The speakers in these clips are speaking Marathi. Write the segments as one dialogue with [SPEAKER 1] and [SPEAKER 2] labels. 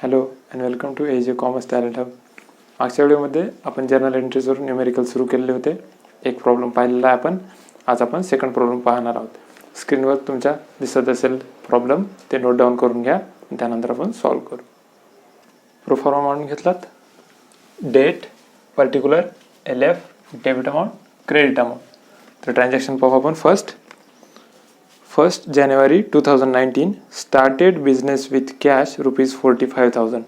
[SPEAKER 1] Hello and welcome to AJ commerce talent hub. मागच्या व्हिडिओमध्ये आपण जर्नल एंट्रीजवर न्यूमेरिकल सुरू केलेले होते. एक प्रॉब्लेम पाहिलेला आहे आपण. आज आपण सेकंड प्रॉब्लेम पाहणार आहोत. स्क्रीनवर तुमच्या दिसत असेल प्रॉब्लेम, ते नोट डाऊन करून घ्या, त्यानंतर आपण सॉल्व करू. प्रोफॉर्मा म्हणून घेतलात. Date, particular, LF, debit amount, credit amount. तर ट्रान्झॅक्शन पाहू आपण. First January 2019 started business with cash ₹45,000.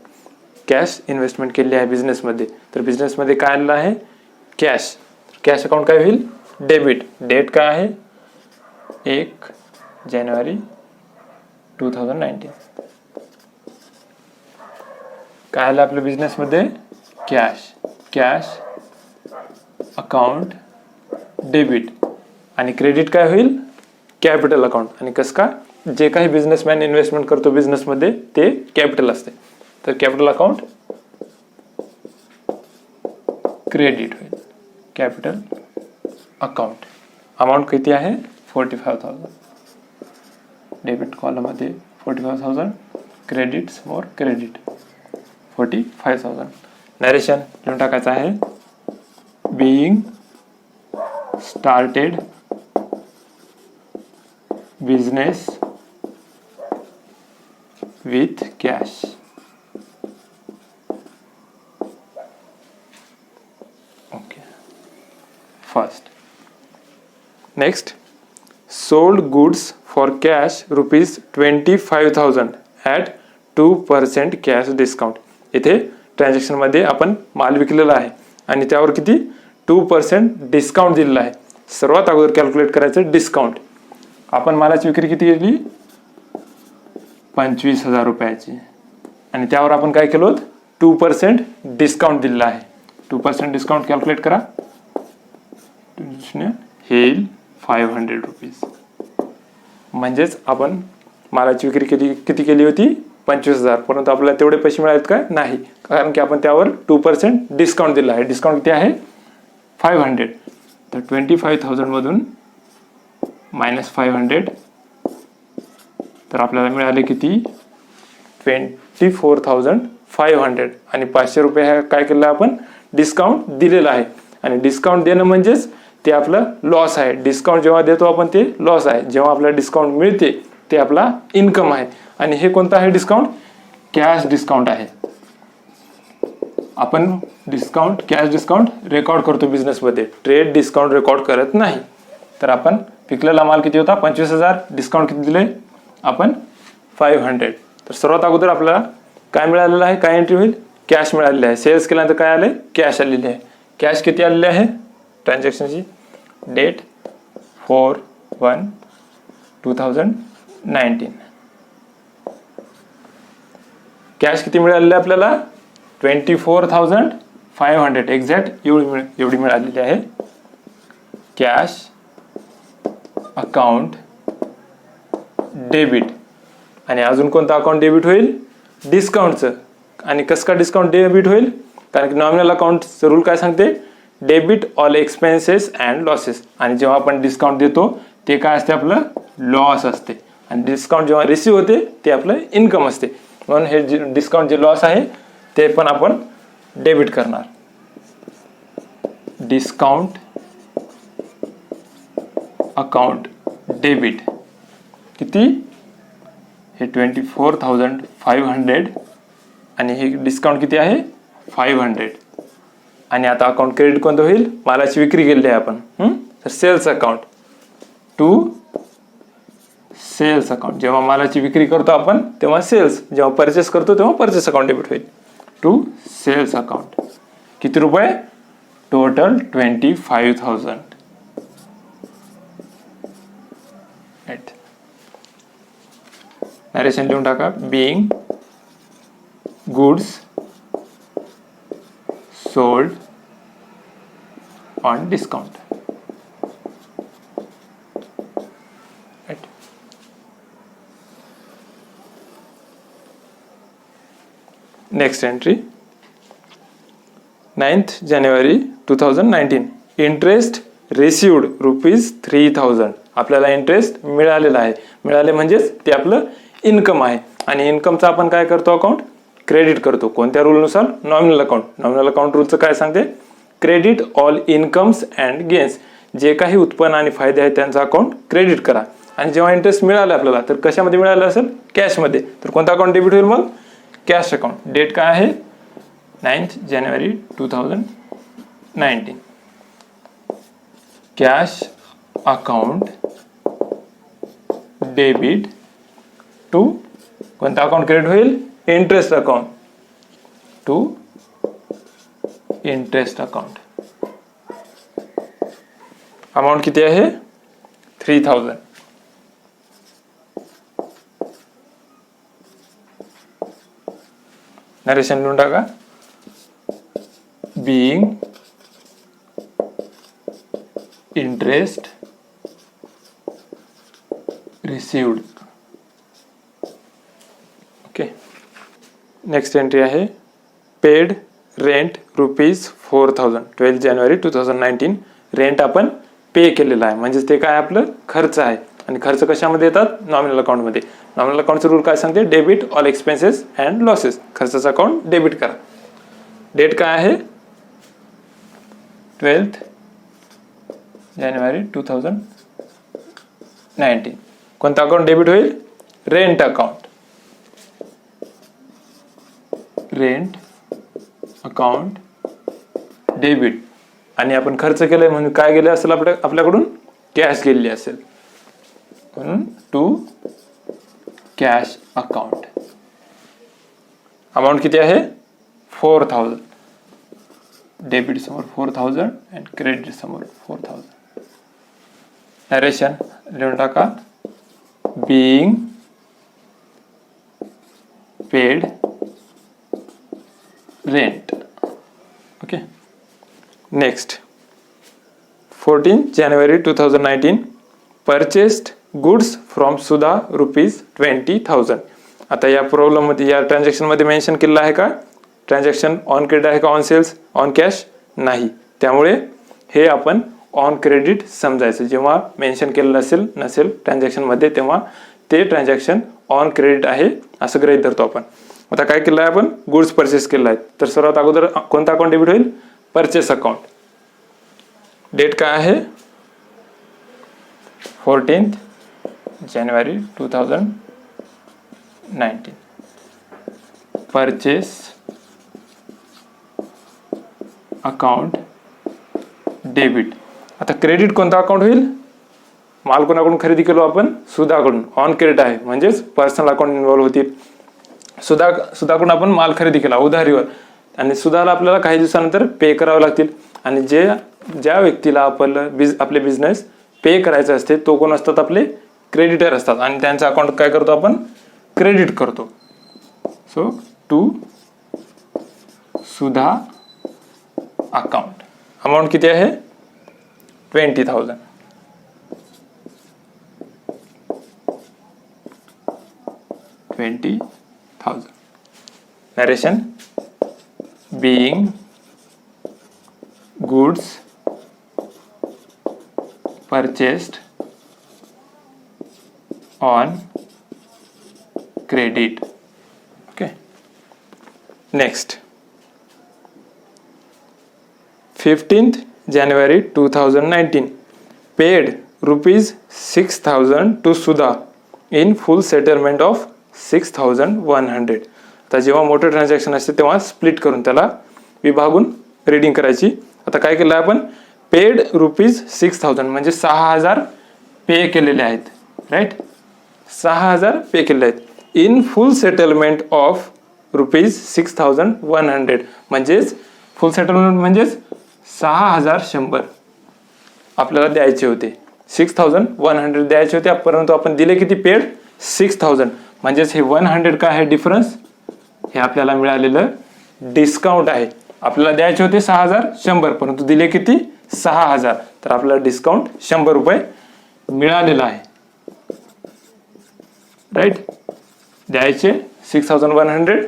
[SPEAKER 1] Cash investment केली आहे बिझनेसमध्ये. तर बिझनेसमध्ये काय आलेलं आहे? कॅश. कॅश अकाउंट काय होईल? डेबिट. डेट काय आहे? 1 January 2019. काय आलं आपल्या बिझनेसमध्ये? कॅश. Cash account debit. आणि क्रेडिट काय होईल? Capital account. आणि कसं का? जे काही बिझनेसमॅन इन्व्हेस्टमेंट करतो बिझनेसमध्ये ते कॅपिटल असते. तर कॅपिटल अकाउंट क्रेडिट होईल. Capital account. अमाऊंट किती आहे? 45,000. डेबिट कॉलममध्ये 45,000, क्रेडिट समोर क्रेडिट 45,000. नरेशन लिहून टाकायचं आहे. Being started business with cash. Okay. First. Next. Sold goods for cash ₹25,000 at 2% cash discount. इथे ट्रान्झॅक्शनमध्ये आपण माल विकलेला आहे आणि त्यावर किती? 2% डिस्काउंट दिलेला आहे. सर्वात अगोदर कॅल्क्युलेट करायचं डिस्काउंट. आपण मालाची विक्री किती केली? 25,000 रुपयाची. आणि त्यावर आपण काय केलं? 2% डिस्काउंट दिलेला आहे. 2% डिस्काउंट कॅल्क्युलेट करा. येईल 500 रुपीज. म्हणजेच आपण मालाची विक्री किती केली होती? 25,000. परंतु आपल्याला तेवढे पैसे मिळालेत का? नाही, कारण की आपण त्यावर 2% डिस्काउंट दिला आहे. डिस्काउंट किती आहे? 500. तर 25,000 मधून -500, तर आपल्याला मिळाले किती? 24,500. आणि 500 रुपये काय केलं आपण? डिस्काउंट दिलेलं आहे. आणि डिस्काउंट देणं म्हणजेच ते आपलं लॉस आहे. डिस्काउंट जेव्हा देतो आपण ते लॉस आहे. जेव्हा आपल्याला डिस्काउंट मिळते ते आपला इन्कम आहे. आणि हे कोणतं आहे डिस्काउंट? कॅश डिस्काउंट आहे. आपण डिस्काउंट, कॅश डिस्काउंट रेकॉर्ड करतो बिझनेसमध्ये. ट्रेड डिस्काउंट रेकॉर्ड करत नाही. तर आपण विकलेला माल किती होता? 25,000. डिस्काउंट किती दिले आपण? 500. तर सर्वात अगोदर आपल्याला काय मिळालेलं आहे? काय एंट्री होईल? कॅश मिळालेली आहे. सेल्स केल्यानंतर काय आले? कॅश आलेली आहे. कॅश किती आलेली आहे? ट्रान्झॅक्शनची डेट 4/1/2019. कॅश किती मिळालेली आहे आपल्याला? 24,500. एक्झॅक्ट एवढी मिळालेली आहे. Cash account debit. आणि अजून कोणतं अकाउंट डेबिट होईल? डिस्काउंटचं. आणि कसं का डिस्काउंट डेबिट होईल? कारण की नॉमिनल अकाउंटचं रूल काय सांगते? Debit all expenses and losses. आणि जेव्हा आपण डिस्काउंट देतो ते काय असते? आपलं लॉस असते. आणि डिस्काउंट जेव्हा रिसीव्ह होते ते आपलं इन्कम असते. म्हणून हे डिस्काउंट जे लॉस आहे ते पण आपण डेबिट करणार. Discount account debit. किती? हे 24,500. आणि हे डिस्काउंट किती आहे? 500. आणि आता अकाउंट क्रेडिट कोणतं होईल? मालाची विक्री केलेली आहे आपण. तर sales account to sales account. जेव्हा मालाची विक्री करतो आपण तेव्हा सेल्स, जेव्हा परचेस करतो तेव्हा परचेस अकाउंट डेबिट होईल. To sales account. किती रुपये? टोटल 25,000. नरेशन लिहून टाका. Being goods sold on discount. Next entry 9th January 2019. Interest received ₹3,000. आपल्याला इंटरेस्ट मिळालेला आहे. मिळाले म्हणजेच ते आपलं इन्कम आहे. आणि इन्कमचा आपण काय करतो? अकाउंट क्रेडिट करतो. कोणत्या रूलनुसार? Nominal account. नॉमिनल अकाउंट रूलचं काय सांगते? Credit all incomes and gains. जे काही उत्पन्न आणि फायदे आहेत त्यांचा अकाउंट क्रेडिट करा. आणि जेव्हा इंटरेस्ट मिळाला आपल्याला तर कशामध्ये मिळालं असेल? कॅशमध्ये. तर कोणता अकाउंट डेबिट होईल मग? Cash account. डेट काय आहे? 9th January 2019. Cash account debit to कोणता अकाउंट क्रेडिट होईल? Interest account. To interest account. Amount किती आहे? 3000. नरेशन लिहून टाका. being interest received. Okay. Next entry आहे पेड रेंट ₹4000. 12 जानेवारी 2019. रेंट आपण पे केलेला आहे म्हणजेच ते काय आपलं खर्च आहे. आणि खर्च कशामध्ये येतात? नॉमिनल अकाउंटमध्ये. नॉमिनल अकाउंटचं रूल काय सांगते? Debit all expenses and losses. खर्चाचं अकाउंट डेबिट करा. डेट काय आहे? 12th January 2019. कोणता अकाउंट डेबिट होईल? Rent account. Rent account debit. आणि आपण खर्च केलाय म्हणून काय गेले असेल आपल्याकडून? कॅश गेलेली असेल म्हणून टू कॅश अकाउंट. अमाऊंट किती आहे? 4000. डेबिट समोर 4000 अँड क्रेडिट समोर 4000. नरेशन लिहून टाका. being paid rent. Okay. Next 14 January 2019. purchased goods from सुधा ₹20,000. आता या प्रॉब्लेम मध्ये या ट्रान्झॅक्शन मध्ये मेन्शन केलेलं आहे का? ट्रान्झॅक्शन ऑन क्रेडिट आहे का ऑन सेल्स? ऑन कॅश नाही. त्यामुळे हे आपण ऑन क्रेडिट समजायचं. जेव्हा मेन्शन केलेलं नसेल ट्रान्झॅक्शन मध्ये तेव्हा ते ट्रान्झॅक्शन ऑन क्रेडिट आहे असं गृहीत धरतो आपण. आता काय केलं आहे आपण? गुड्स परचेस केलं आहे. तर सर्वात अगोदर कोणता अकाउंट डेबिट होईल? Purchase account. डेट काय आहे? 14th January 2019. Purchase account debit. आता क्रेडिट कोणता अकाउंट होईल? माल कोणाकडून खरेदी केलो आपण? सुधाकडून. ऑन क्रेडिट आहे म्हणजेच पर्सनल अकाउंट इन्व्हॉल्व होतील. सुधाकडून आपण माल खरेदी केला उधारीवर आणि सुधाला आपल्याला काही दिवसानंतर पे करावे लागतील. आणि ज्या व्यक्तीला आपले बिझनेस पे करायचं असते तो कोण असतात? आपले क्रेडिटर असतात. आणि त्यांचं अकाउंट काय करतो आपण? क्रेडिट करतो. So to Sudha account. Amount किती आहे? 20,000. Narration. being goods purchased on credit. Okay. Next. 15th January 2019. paid ₹6,000 to Sudha in full settlement of 6,100. आता जेव्हा मोठे ट्रान्झॅक्शन असते तेव्हा स्प्लिट करून त्याला विभागून रीडिंग करायची. आता काय केलं आपण? पेड ₹6,000 म्हणजे 6,000 पे केलेले आहेत. राईट. 6,000 पे केलेले आहेत. इन फुल सेटलमेंट ऑफ ₹6,100 म्हणजेच फुल सेटलमेंट म्हणजेच 6,100 आपल्याला द्यायचे होते. 6,100 द्यायचे होते परंतु आपण दिले किती? पेड 6,000. म्हणजेच हे 100 काय आहे डिफरन्स? हे आपल्याला मिळालेलं डिस्काउंट आहे. आपल्याला द्यायचे होते 6,100 परंतु दिले किती? 6,000. तर आपल्याला डिस्काउंट ₹100 मिळालेला आहे. राईट. द्यायचे 6,100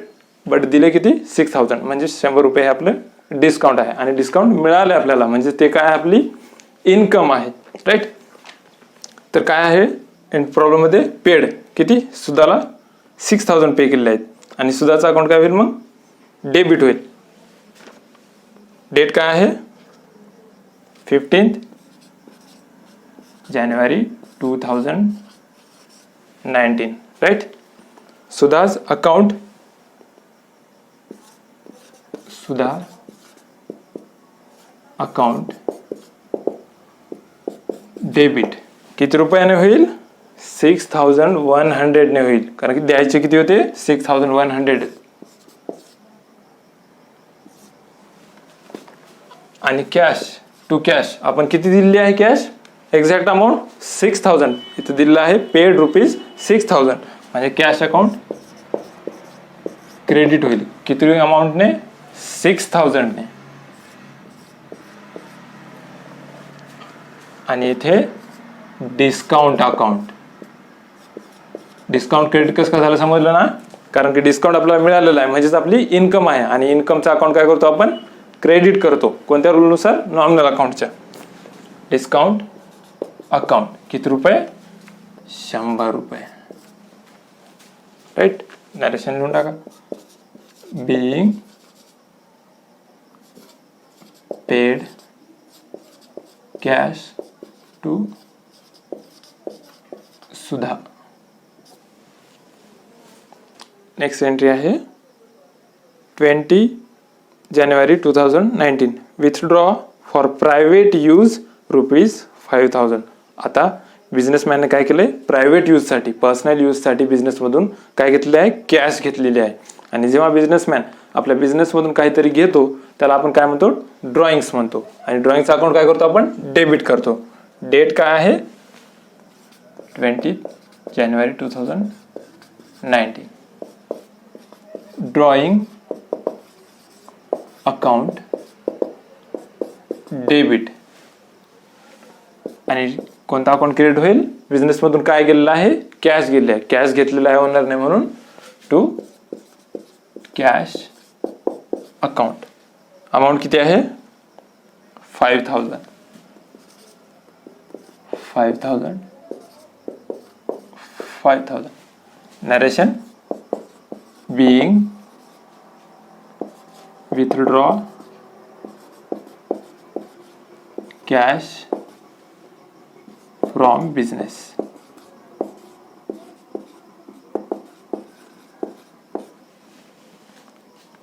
[SPEAKER 1] बट दिले किती? 6,000 म्हणजे ₹100 हे आपलं डिस्काउंट आहे. आणि डिस्काउंट मिळाले आपल्याला म्हणजे ते काय? आपली इन्कम आहे. राईट. तर काय आहे प्रॉब्लेम मध्ये? पेड किती? सुधाला 6,000 पे केलेले आहेत. आणि सुधाचं अकाउंट काय होईल मग डेबिट होईल. डेट काय आहे 15 जानेवारी 2019 राईट. सुधाज अकाउंट सुधा अकाउंट डेबिट किती रुपयाने होईल 6100 ने होईल, कारण की द्यायचे किती होते 6100. आणि कॅश टू कॅश आपण किती दिलेली आहे कॅश एक्झॅक्ट अमाऊंट 6000 इथे दिलेलं आहे पेड रुपीज 6000 म्हणजे कॅश अकाउंट क्रेडिट होईल किती अमाऊंटने 6000 ने. आणि इथे डिस्काउंट अकाउंट डिस्काउंट क्रेडिट कसं झालं समजलं ना, कारण की डिस्काउंट आपल्याला मिळालेलं आहे म्हणजेच आपली इन्कम आहे आणि इन्कमचा अकाउंट काय करतो आपण क्रेडिट करतो कोणत्या रूलनुसार नॉमिनल अकाउंटच्या. डिस्काउंट अकाउंट किती रुपये 100 रुपये राईट. नरेशन लिहून टाका. Being paid cash to Sudha. Next entry आहे 20 जानेवारी 2019 withdraw for private use rupees 5000. आता बिझनेसमॅनने काय केलंय प्रायव्हेट यूजसाठी पर्सनल यूजसाठी बिझनेसमधून काय घेतले आहे कॅश घेतलेली आहे. आणि जेव्हा बिझनेसमॅन आपल्या बिझनेसमधून काहीतरी घेतो त्याला आपण काय म्हणतो ड्रॉइंग्स म्हणतो आणि ड्रॉइंगचा अकाउंट काय करतो आपण डेबिट करतो. डेट काय आहे 20 जानेवारी 2019. ड्रॉइंग अकाउंट डेबिट आणि कोणता अकाउंट क्रेडिट होईल बिझनेस मधून काय गेलेलं आहे कॅश गेलेलं आहे. कॅश घेतलेला आहे ओनरने म्हणून टू कॅश अकाउंट. अमाऊंट किती आहे 5000. Narration being withdraw cash from business.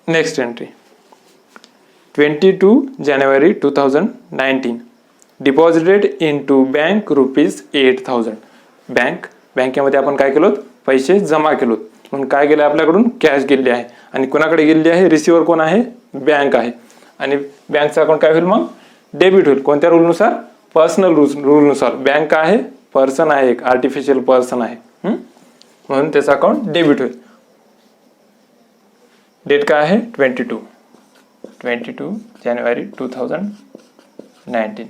[SPEAKER 1] Next entry 22 January 2019 deposited into bank rupees 8000. बँकेमध्ये आपण काय केलोत पैसे जमा केलोत म्हणून काय गेले आपल्याकडून कॅश गेलेली आहे आणि कोणाकडे गेलेली आहे रिसिव्हर कोण आहे बँक आहे आणि बँकचा अकाउंट काय होईल मग डेबिट होईल कोणत्या रूलनुसार पर्सनल रूलनुसार. बँक आहे पर्सन आहे एक आर्टिफिशियल पर्सन आहे म्हणून त्याचं अकाउंट डेबिट होईल. डेट काय आहे 22 जानेवारी 2019.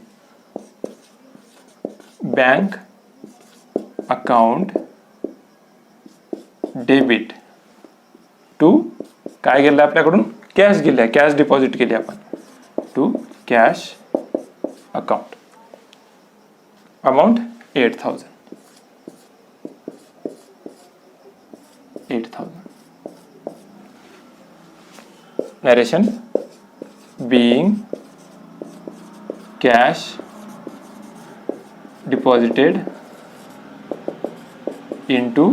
[SPEAKER 1] बँक अकाउंट डेबिट टू काय गेलं आपल्याकडून कॅश गेली आहे कॅश डिपॉझिट केली आपण to cash account. Amount 8000. Narration being cash deposited into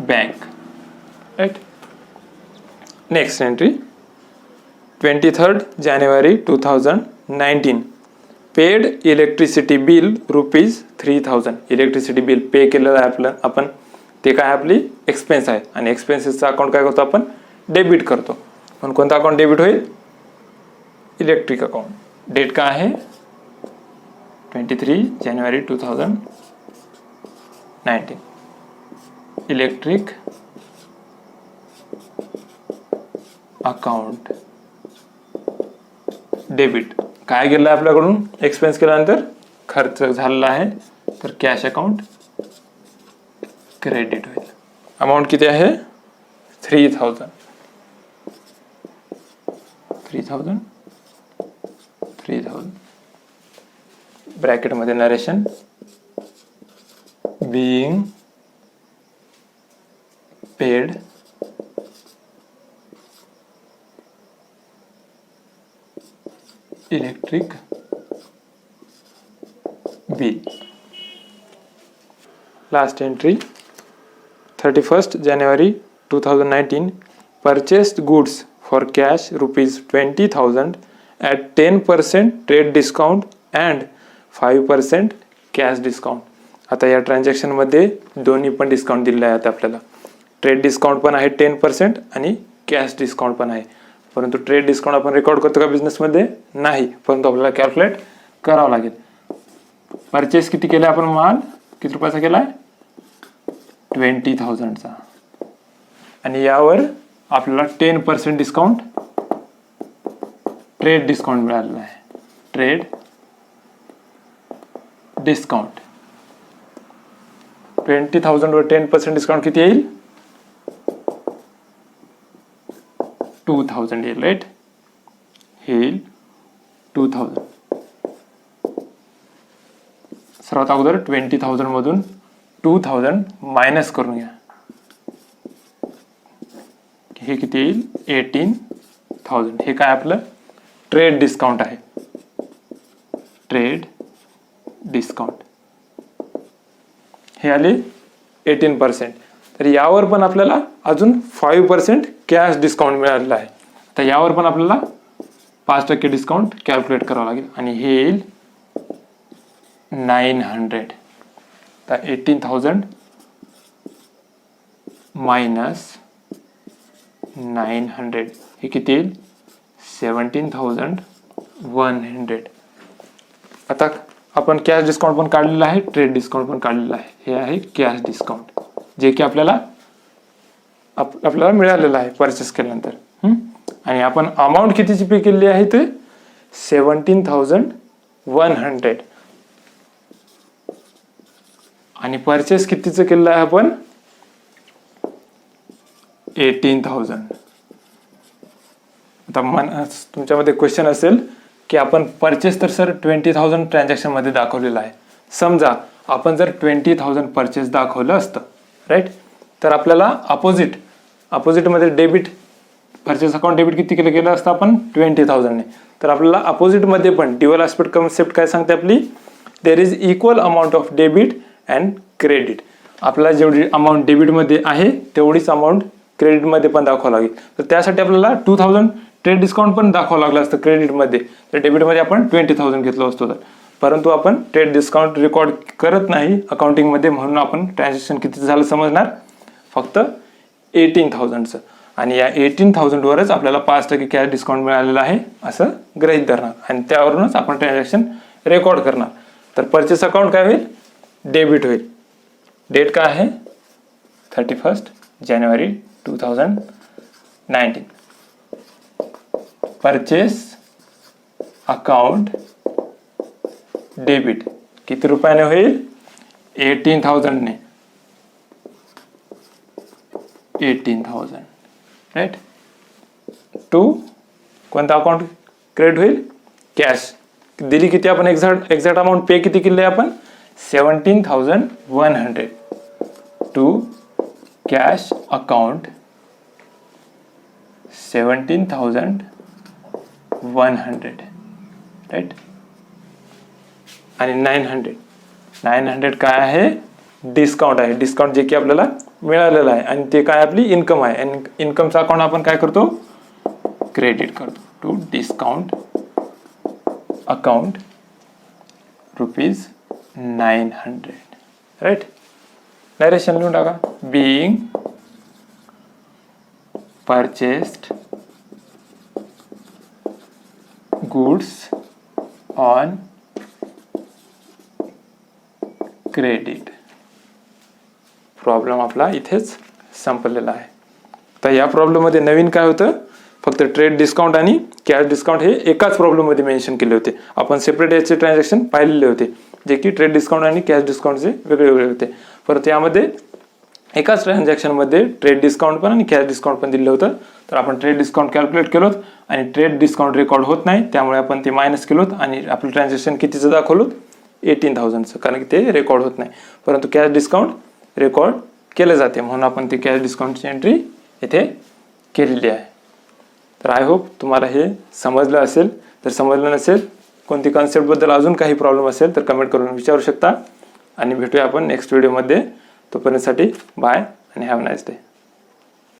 [SPEAKER 1] bank right. Next entry 23rd January 2019 paid electricity bill rupees 3000. Electricity bill pay केलेलं आहे आपलं आपण ते काय आपली एक्सपेन्स आहे आणि एक्सपेन्सेसचा अकाउंट काय करतो आपण डेबिट करतो म्हणून कोणता अकाउंट डेबिट होईल इलेक्ट्रिक अकाउंट. डेट काय आहे 23 जानेवारी 2019. इलेक्ट्रिक अकाउंट डेबिट काय गेलं आपल्याकडून एक्सपेन्स केल्यानंतर खर्च झालेला आहे तर कॅश अकाउंट क्रेडिट होईल. अमाऊंट किती आहे 3000. ब्रॅकेट मध्ये narration being paid electric bill. Last entry 31st January 2019 purchased goods for cash ₹20,000 at 10% trade discount and 5% cash discount. आता या ट्रान्झॅक्शनमध्ये दोन्ही पण डिस्काउंट दिलेले आहेत आपल्याला. ट्रेड डिस्काउंट पण आहे 10% आणि कॅश डिस्काउंट पण आहे. परंतु ट्रेड डिस्काउंट आपण रेकॉर्ड करतो का बिझनेसमध्ये? नाही, परंतु आपल्याला कॅल्क्युलेट करावं लागेल. परचेस किती केला आपण? माल किती रुपयाचा केलाय? 20,000चा. आणि यावर आपल्याला 10% डिस्काउंट ट्रेड डिस्काउंट मिळालेला आहे. ट्रेड डिस्काउंट 20,000 वर 10% डिस्काउंट किती येईल? 2,000 येईल. राईट, हे येईल 2,000. सर्वात अगोदर 20,000 मधून 2,000 मायनस करून घ्या. हे किती येईल? 18,000. हे काय आपलं ट्रेड डिस्काउंट आहे. ट्रेड डिस्काउंट हे आले 18%. तर यावर पण आपल्याला अजून 5% कॅश डिस्काउंट मिळालेला आहे. तर यावर पण आपल्याला 5% डिस्काउंट कॅल्क्युलेट करावं लागेल आणि हे येईल 900. तर 18,000 मायनस 900 हे किती येईल? 17,100. आता आपण कॅश डिस्काउंट पण काढलेला आहे, ट्रेड डिस्काउंट पण काढलेला आहे. हे आहे कॅश डिस्काउंट, जे की आपल्याला मिळालेलं आहे परचेस केल्यानंतर. आणि आपण अमाऊंट कितीची पे केलेली आहे? ते 17,100. आणि परचेस कितीचं केलेलं आहे आपण? 18,000. आता तुमच्यामध्ये क्वेश्चन असेल की आपण परचेस तर सर 20,000 ट्रान्झॅक्शन मध्ये दाखवलेलं आहे. समजा आपण जर 20,000 परचेस दाखवलं असतं, राईट, तर आपल्याला अपोजिट मध्ये डेबिट परचेस अकाउंट डेबिट किती केलं असतं आपण? 20,000 ने. तर आपल्याला अपोजिट मध्ये पण ड्युअल ऍस्पेक्ट कन्सेप्ट काय सांगते आपली? There is equal amount of debit and credit. आपल्याला जेवढी अमाऊंट डेबिट मध्ये आहे तेवढीच अमाऊंट क्रेडिट मध्ये पण दाखवावं लागेल. तर त्यासाठी आपल्याला 2,000 ट्रेड डिस्काउंट पण दाखवावं लागलं असतं क्रेडिट मध्ये. तर डेबिट मध्ये आपण 20,000 घेतलं असतो. तर परंतु आपण ट्रेड डिस्काउंट रेकॉर्ड करत नाही अकाउंटिंग मध्ये, म्हणून आपण ट्रान्झॅक्शन किती झालं समजणार? फक्त 18,000चं. आणि या 18,000 वरच आपल्याला 5% कॅश डिस्काउंट मिळालेला आहे असं गृहीत धरणार आणि त्यावरूनच आपण ट्रान्झॅक्शन रेकॉर्ड करणार. तर परचेस अकाउंट काय होईल? डेबिट होईल. डेट काय आहे? 31st January 2019. Purchase account debit किती रुपयाने होईल? 18,000 ने. 18,000, राईट. टू कोणता अकाउंट क्रेडिट होईल? कॅश. दिली किती आपण? एक्झॅक्ट अमाऊंट पे किती केली आपण? 17,100 टू कॅश अकाउंट 17,100, राईट. आणि 900 काय आहे? डिस्काउंट आहे. डिस्काउंट जे की आपल्याला मिळालेलं आहे आणि ते काय? आपली इन्कम आहे. आणि इन्कमचा अकाउंट आपण काय करतो? क्रेडिट करतो. To discount account ₹900, right. Narration लिहून टाका. Being purchased goods on credit. Problem आपला इथेच संपलेला आहे. तर या प्रॉब्लेम मध्ये नवीन काय होतं? फक्त ट्रेड डिस्काउंट आणि कॅश डिस्काउंट हे एकाच प्रॉब्लेम मध्ये मेन्शन केले होते. आपण सेपरेट याचे ट्रान्झॅक्शन पाहिलेले होते, जे की ट्रेड डिस्काउंट आणि कॅश डिस्काउंटचे वेगळे वेगळे होते. परंतु यामध्ये एकाच ट्रान्झॅक्शन मध्ये ट्रेड डिस्काउंट पण आणि कॅश डिस्काउंट पण दिलं होतं. तर आपण ट्रेड डिस्काउंट कॅल्क्युलेट केलोत आणि ट्रेड डिस्काउंट रेकॉर्ड होत नाही, त्यामुळे आपण ते मायनस केलोत आणि आपलं ट्रान्झॅक्शन कितीचं दाखवलं? 18,000चं, कारण की ते रेकॉर्ड होत नाही. परंतु कॅश डिस्काउंट रेकॉर्ड केलं जाते, म्हणून आपण ती कॅश डिस्काउंटची एंट्री इथे केलेली आहे. तर आय होप तुम्हाला हे समजलं असेल. जर समजलं नसेल, कोणती कन्सेप्टबद्दल अजून काही प्रॉब्लेम असेल तर कमेंट करून विचारू शकता आणि भेटूया आपण नेक्स्ट व्हिडिओमध्ये. तोपर्यंतसाठी बाय आणि हॅव नाईस डे.